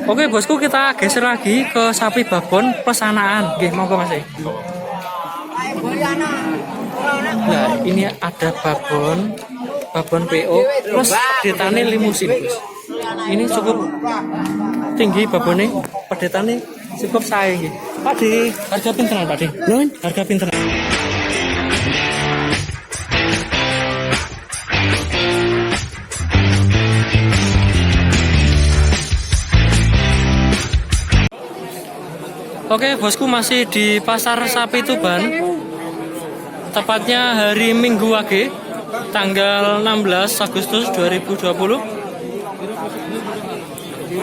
Oke bosku, kita geser lagi ke sapi babon pesanaan. Oke, monggo Mas. Nah, ini ada babon PO plus pedetane limusin, Bos. Ini cukup tinggi babonnya, pedetane cukup sae nggih. Pak Di, harga pinteran Pak Di? Nun, harga pinteran. Oke bosku, masih di pasar sapi Tuban, tepatnya hari Minggu Wage, tanggal 16 Agustus 2020.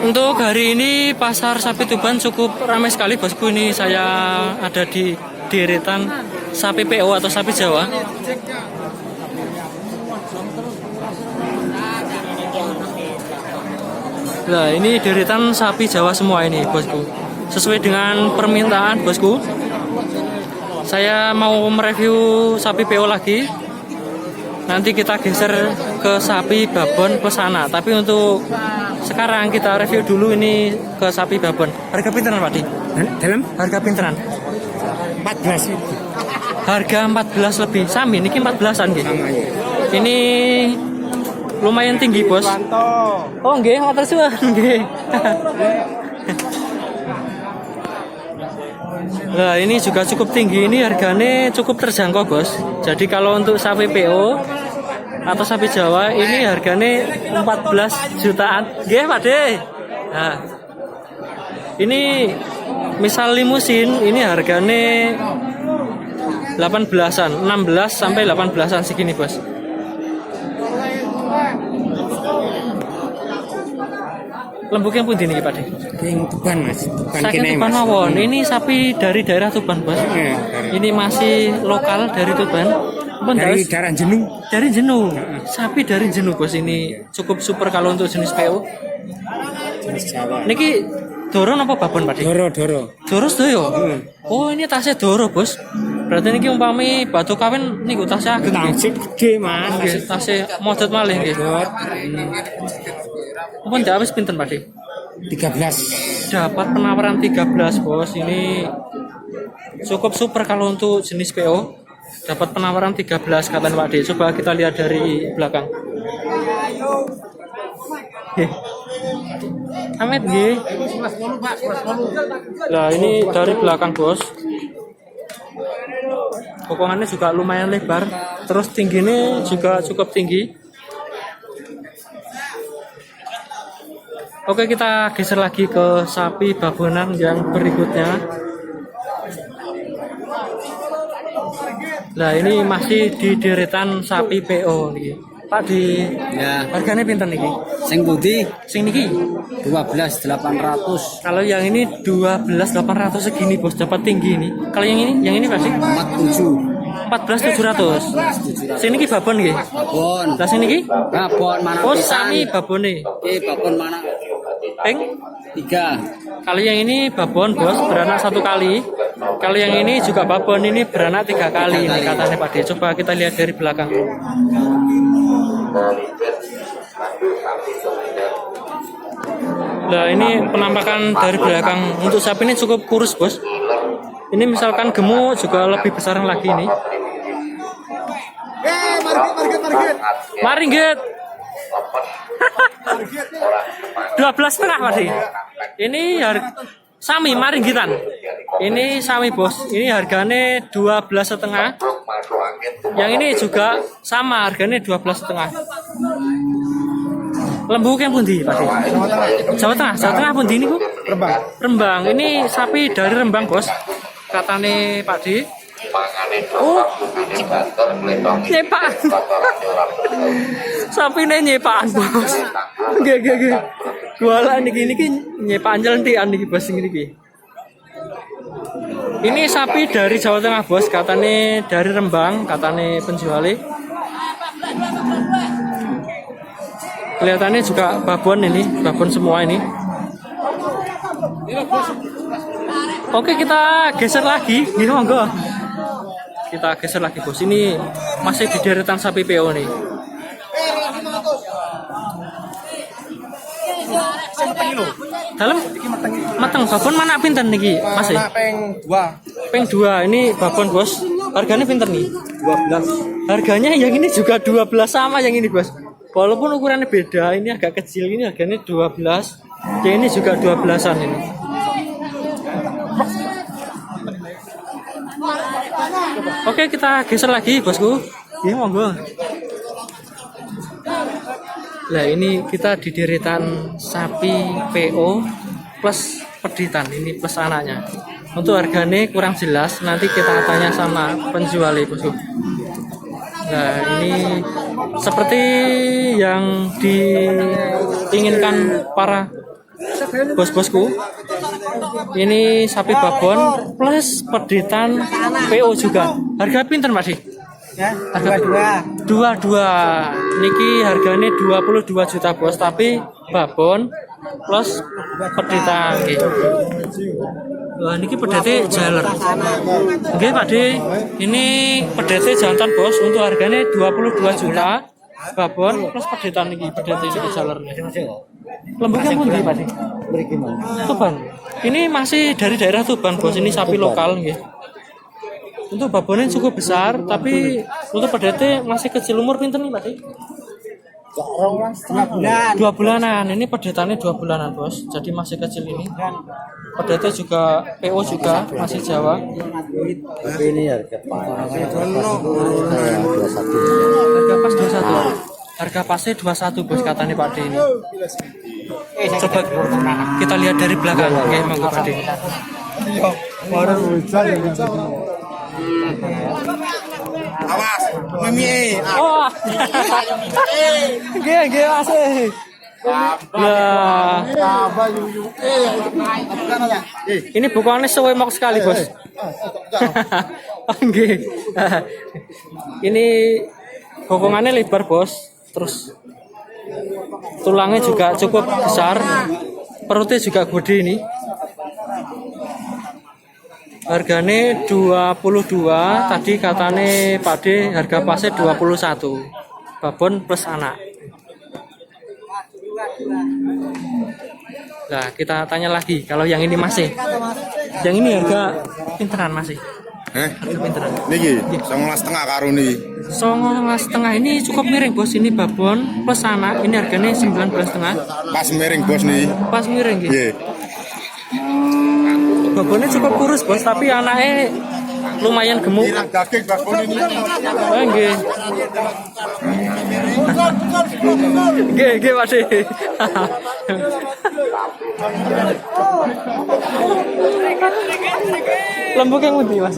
Untuk hari ini pasar sapi Tuban cukup ramai sekali bosku. Ini saya ada di deretan sapi PO atau sapi Jawa. Nah, ini deretan sapi Jawa semua ini bosku. Sesuai dengan permintaan bosku, saya mau mereview sapi PO lagi. Nanti kita geser ke sapi babon pesana. Tapi untuk sekarang kita review dulu ini ke sapi babon. Harga pinteran Pak Di? Dalam Harga pinteran 14. harga 14 lebih. Sami niki 14-an nggih. Ini lumayan tinggi bos. Oh nggih, matur suwun nggih. Nah, ini juga cukup tinggi, ini harganya cukup terjangkau bos. Jadi kalau untuk sapi PO atau sapi Jawa ini harganya 14 jutaan. Nggih Pak De. Nah, ini misal limusin ini harganya 18-an, 16 sampai 18-an segini bos. Lembuknya pun ini Pak De? Yang Tuban Mas. Sakit Tuban mawon. Ini sapi dari daerah Tuban bos. Ya, Ini masih lokal dari Tuban. dari daerah Jenuh. Dari Jenuh. Sapi dari Jenuh bos. Ini cukup super kalau untuk jenis PO. Jenis Jawa. Niki Doro apa babon Pak De? Doro. Doro sedoyo. Oh ini tasnya Doro bos. Berarti niki umpami batu kawin niku tasnya ageng nggih. Tasik gede Mas. Nggih, tasnya modot malih nggih. Pun habis pinten Pak De? 13. Dapat penawaran 13 bos. Ini cukup super kalau untuk jenis PO. Dapat penawaran 13 kata Pak De. Coba kita lihat dari belakang. Amit nggih. Nah, ini dari belakang bos. Pokongannya juga lumayan lebar. Terus tingginya juga cukup tinggi. Oke, kita geser lagi ke sapi babonan yang berikutnya. Nah, ini masih di deretan sapi PO nih. Pak Di, Ya, harganya pinten niki? sing putih Sing niki 12.800, kalau yang ini 12.800 segini bos, dapat tinggi ini. Kalau yang ini pasti 47. 14.700. Sing niki babon nggih. Babon. Lah sing niki? Babon mana Oh, pisan? sami babone. Babon mana? Peng. 3. Kalau yang ini babon bos, beranak 1 kali. Kalau yang ini juga babon, ini beranak 3 kali. Ini katanya Pak De. Coba kita lihat dari belakang. Nah, ini penampakan dari belakang. Untuk sapi ini cukup kurus bos. Ini misalkan gemuk juga lebih besar lagi ini. Mari get. 12,5 Pak De. Ini sami maringgitan. Ini sami bos. Ini harganya 12,5. Yang ini juga sama harganya 12,5. Lembuknya pundi Pak De? Jawa Tengah pundi ini Bu? Rembang. Ini sapi dari Rembang bos. Katane Pak De. Oh, nyepak. Sapi ini nyepakan bos. Gak. Jualan niki nyepakan jelentikan niki bos niki. Ini sapi dari Jawa Tengah bos. Katane dari Rembang. Katane penjualnya. Kelihatannya juga babon ini, babon semua ini. Oke, kita geser lagi. Gini monggo. Kita geser lagi bos. Ini masih di deretan sapi PO nih. Dalam mateng babon mana pinten niki Mas? Peng 2 ini babon bos. Harganya pinten nih? 12. Harganya yang ini juga 12 sama yang ini bos. Walaupun ukurannya beda, ini agak kecil, ini harganya 12. Yang ini juga 12-an ini. Oke, kita geser lagi bosku. Ini monggo. Nah ini kita di deretan sapi PO plus peditan, ini plus anaknya. Untuk harganya kurang jelas, nanti kita tanya sama penjual bosku. Nah ini seperti yang diinginkan para bos-bosku, ini sapi babon plus peditan PO juga. Harga pinten Mas? Harga dua niki harganya 22 juta bos, tapi babon plus peditan gitu. Wah niki pedete jaler. Oke Pak D, ini pedete jantan bos, untuk harganya 22 juta. Babon plus peditan niki, pedete juga jaler. Lembutnya pun di Pak D. Tuban. Ini masih dari daerah Tuban bos, ini sapi lokal nggih. Untuk babonnya cukup besar, tapi untuk pedete masih kecil. Umur pinten nih Pak D? 2 bulanan. Ini pedetannya 2 bulanan bos, jadi masih kecil ini. Pedete juga PO juga masih Jawa. Tapi ini harga Harga pas 21. Harga pasnya 21 bos katanya Pak D ini. Coba kita lihat dari belakang. Oke, monggo Pak D. Awas, Mimi. Wah. Nggih, Mas. Nah. Ini bukannya sewemok sekali, Bos. Nggih. Ini bokongannya lebar, Bos. Terus tulangnya juga cukup besar. Perutnya juga gede ini. Harganya 22, tadi katanya Pak D harga pasnya 21. Babon plus anak. Nah, kita tanya lagi kalau yang ini masih. Yang ini harga pinteran masih. Harga pinteran. Niki 19,5 karo niki. 19,5 ini cukup miring, Bos. Ini babon plus anak. Ini harganya 19,5. Pas miring bos nih. Pas miring gitu. Nggih. Babonnya cukup kurus bos, tapi anaknya lumayan gemuk. Daging babon ini. Nggih. Nggih, Pak D. Lembuk yang pundi, Mas?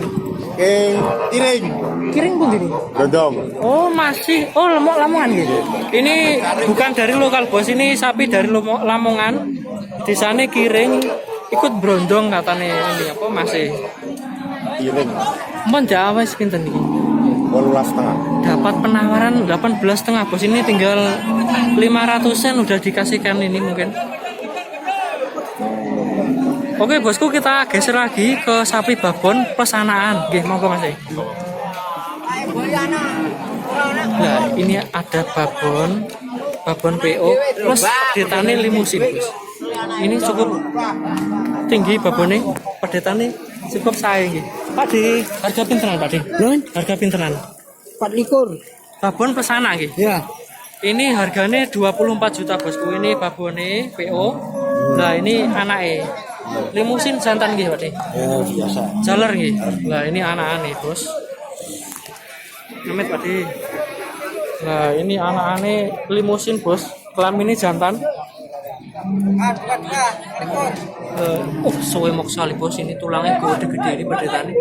Kiring. Kiring pundi ini? Dodong. Oh, masih. Oh, Lamongan gitu. Ini bukan dari lokal, Bos. Ini sapi dari Lamongan. Di sana Kiring ikut brondong katanya ini apa masih. Kiring. Mon Jawa wis pinten iki? 18,5. Dapat penawaran 18,5 Bos. Ini tinggal 500-an udah dikasihkan ini mungkin. Oke bosku, kita geser lagi ke sapi babon plus anakan. Nggih, monggo Mas. Nah, ini ada babon PO plus pedetane limusin, Bos. Ini cukup tinggi babonnya, pedetane cukup sae nggih. Pak D, harga pinteran Pak D? Harga pinteran? 24. Babon plus anak nggih. Ya. Ini harganya 24 juta bosku. Ini babone PO. Nah, ini anaknya. Limusin jantan nggih, Pak D? Ya biasa. Jaler nggih. Nah, ini anak-anak, Bos. Amit Pak D. Nah, ini anak-anak limusin, Bos. Kelaminnya jantan. Sewemok sekali, Bos. Ini tulangnya gede-gede ini pedetannya.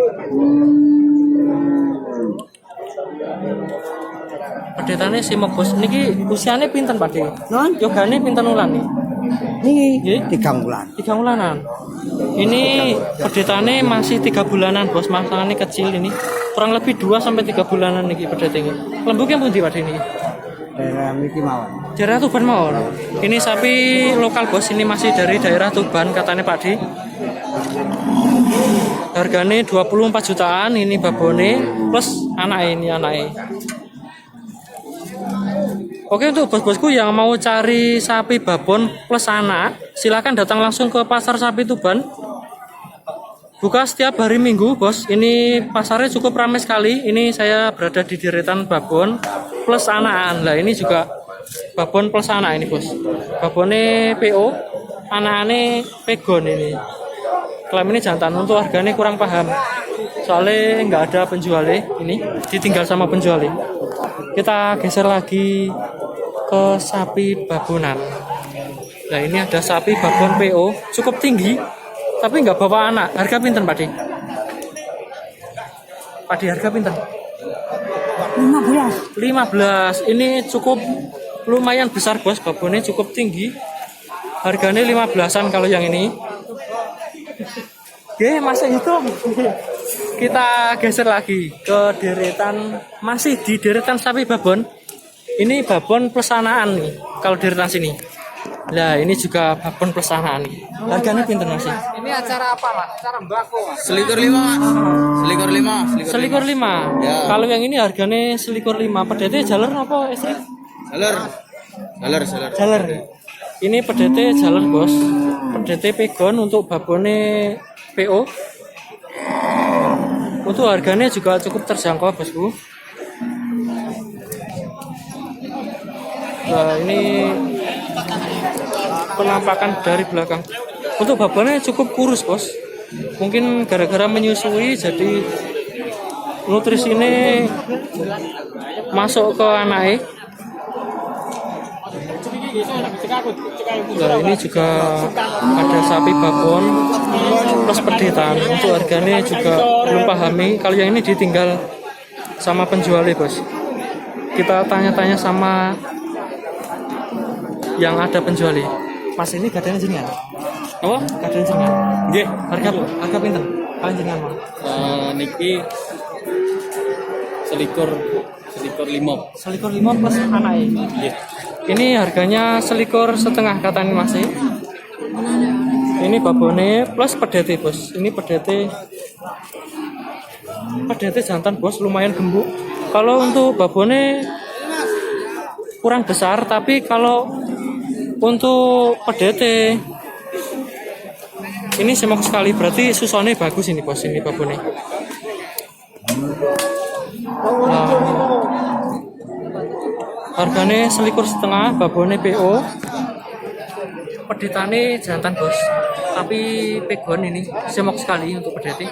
Pedetannya simok, Bos. Niki usianya pinten, Pak D? Yogane pinten ulan nih? Ini 3 bulan. 3 bulanan. Ini pedetannya masih 3 bulanan, Bos. Masalahnya kecil ini. Kurang lebih 2 sampai 3 bulanan nih pedetanya. Lembuknya pun di Pak D ini. Daerah Miki mawon. Daerah Tuban mawon. Ini sapi lokal, Bos. Ini masih dari daerah Tuban katanya Pak D. Harganya 24 jutaan. Ini babone plus anak ini anaknya. Oke, untuk bos-bosku yang mau cari sapi babon plus anak, silakan datang langsung ke Pasar Sapi Tuban. Buka setiap hari Minggu, bos. Ini pasarnya cukup ramai sekali. Ini saya berada di deretan babon plus anakan. Nah, ini juga babon plus anak ini, bos. Babonnya PO, anaknya pegon ini. Kelamin ini jantan. Untuk harganya kurang paham. Soalnya nggak ada penjualnya. Ini ditinggal sama penjualnya. Kita geser lagi ke sapi babonan. Nah, ini ada sapi babon PO cukup tinggi tapi nggak bawa anak. Harga pinten Pak De? Pak De, harga pinten? 15. Ini cukup lumayan besar, bos. Babonnya cukup tinggi. Harganya 15-an kalau yang ini. Oke, masih hitung. Kita geser lagi ke deretan, masih di deretan sapi babon. Ini babon plus anakan nih kalau deretan sini. Nah, ini juga babon plus anakan nih. Harganya pinten masih? Ini acara apa lah? Acara mbako. Selikur 5, Mas. Selikur 5. Ya. Kalau yang ini harganya selikur 5. Pedete jaler apa istri? Jaler. Ini pedete jaler, bos. Pedete pegon untuk babone PO. Untuk harganya juga cukup terjangkau, bosku. Nah, ini penampakan dari belakang. Untuk babonnya cukup kurus, bos. Mungkin gara-gara menyusui jadi nutrisi ini masuk ke anaknya. Nah, ini juga ada sapi babon plus pedetan. Untuk harganya juga belum pahami. Kalau yang ini ditinggal sama penjualnya, bos. Kita tanya-tanya sama yang ada penjualnya. Mas, ini gadanya jenengan? Oh, gadanya jenengan. Nggih, harga pinten? Kalian jenengan mau? Niki selikur 5. Selikur 5 plus anaknya. Nggih. Ini harganya selikur setengah katanya, Mas. Ini babone plus pedete, bos. Ini pedete jantan, bos, lumayan gembuk. Kalau untuk babone kurang besar, tapi kalau untuk pedete ini semok sekali, berarti susuannya bagus ini, bos. Ini babone. Nah, harganya selikur setengah, babone PO. Pedetane jantan, bos. Tapi pegon ini semok sekali untuk pedete.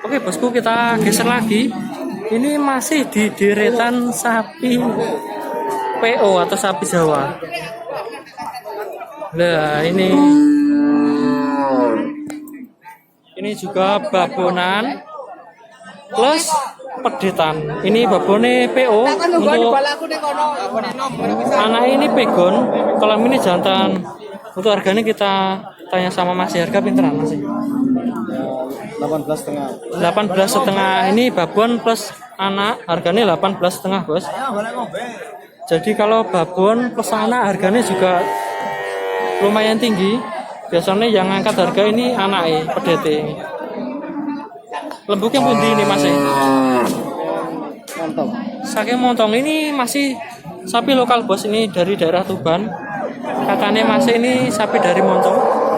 Oke, bosku, kita geser lagi. Ini masih di deretan sapi PO atau sapi Jawa. Nah, ini juga babonan plus pedetan. Ini babone PO untuk anak ini pegon, kalau ini jantan. Untuk harganya kita tanya sama Mas, harga pinteran Mas? 18,5. 18,5. Ini babon plus anak, harganya 18,5, bos. Jadi kalau babon plus anak harganya juga lumayan tinggi. Biasanya yang angkat harga ini anaknya, pedete. Lembuknya pundi ini, Mas? Montong. Saking montong ini masih sapi lokal, bos. Ini dari daerah Tuban. Katanya Mas ini sapi dari montong.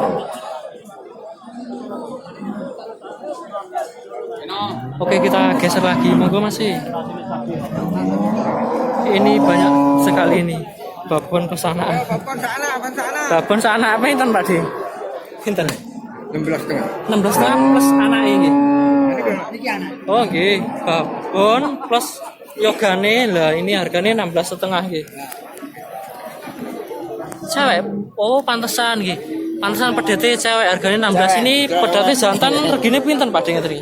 Oke, kita geser lagi, monggo Mas. Ini banyak sekali ini babon pesanan. Babon sana apa pinten Pak De? Pinten? 16,5. 16,5 plus anak ini. Oh nggih, babon plus yogane. Lah ini harganya 16,5 nggih. Cewek. Oh, pantesan nggih. Pantesan pedete cewek harganya 16. Ini pedete jantan regine pinten Pak De ngetri?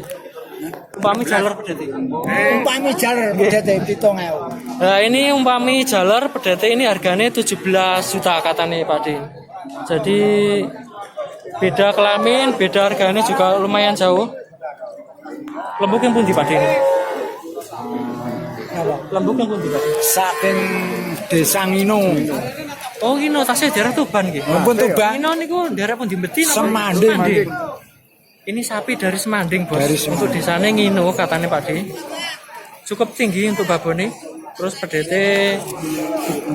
Umpami jaler pedete. Umpami jaler pedete 7.000. Nah, ini umpami jaler pedete ini harganya 17 juta katanya Pak De. Jadi beda kelamin, beda harganya juga lumayan jauh. Lembuk yang pundi Pak De? Lembuk yang pundi Pak De? Saking Desa Ngino. Oh, Ngino tasnya daerah Tuban nggih. Mumpun Tuban. Ngino niku daerah pundi Beti napa? Semanding. Ini sapi dari Semanding, bos. Dari Semanding. Untuk desanya Ngino katanya Pak De. cukup tinggi untuk babone. Terus pedete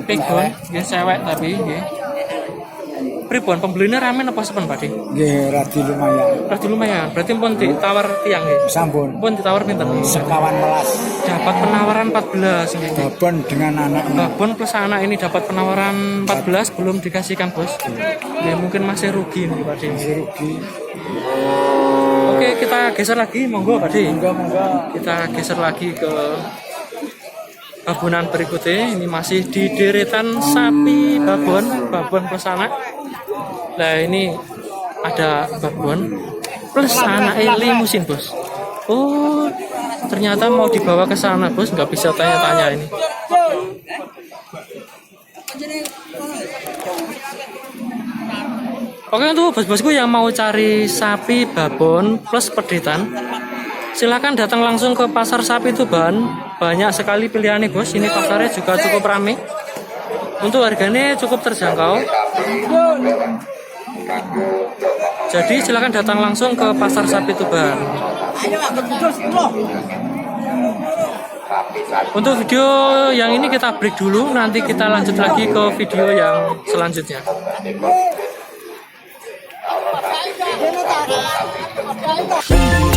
pegon, nggih cewek tapi nggih. Pripun pembelinya ramen apa sepen Pak? Nggih radi lumayan. Berarti lumayan. Berarti pun ditawar tiang nggih. Sampun Pun ditawar pinten? sekawan melas. Dapat penawaran 14 nggih. Babon dengan anaknya. Babon plus anak ini dapat penawaran 14 belum dikasihkan bos. Ya mungkin masih rugi nih Pak. Masih rugi. Oke kita geser lagi monggo Pak. Moga-moga Kita geser lagi ke babonan berikutnya. Ini masih di deretan sapi babon plus anak. Nah ini ada babon plus anaknya limusin bos. Oh ternyata mau dibawa ke sana bos, nggak bisa tanya-tanya ini. Oke untuk bos-bosku yang mau cari sapi babon plus pedetan, silakan datang langsung ke pasar sapi Tuban. Banyak sekali pilihannya bos. Ini pasarnya juga cukup ramai. Untuk harganya cukup terjangkau. Jadi silakan datang langsung ke pasar sapi Tuban. Untuk video yang ini kita break dulu. Nanti kita lanjut lagi ke video yang selanjutnya. Thank you.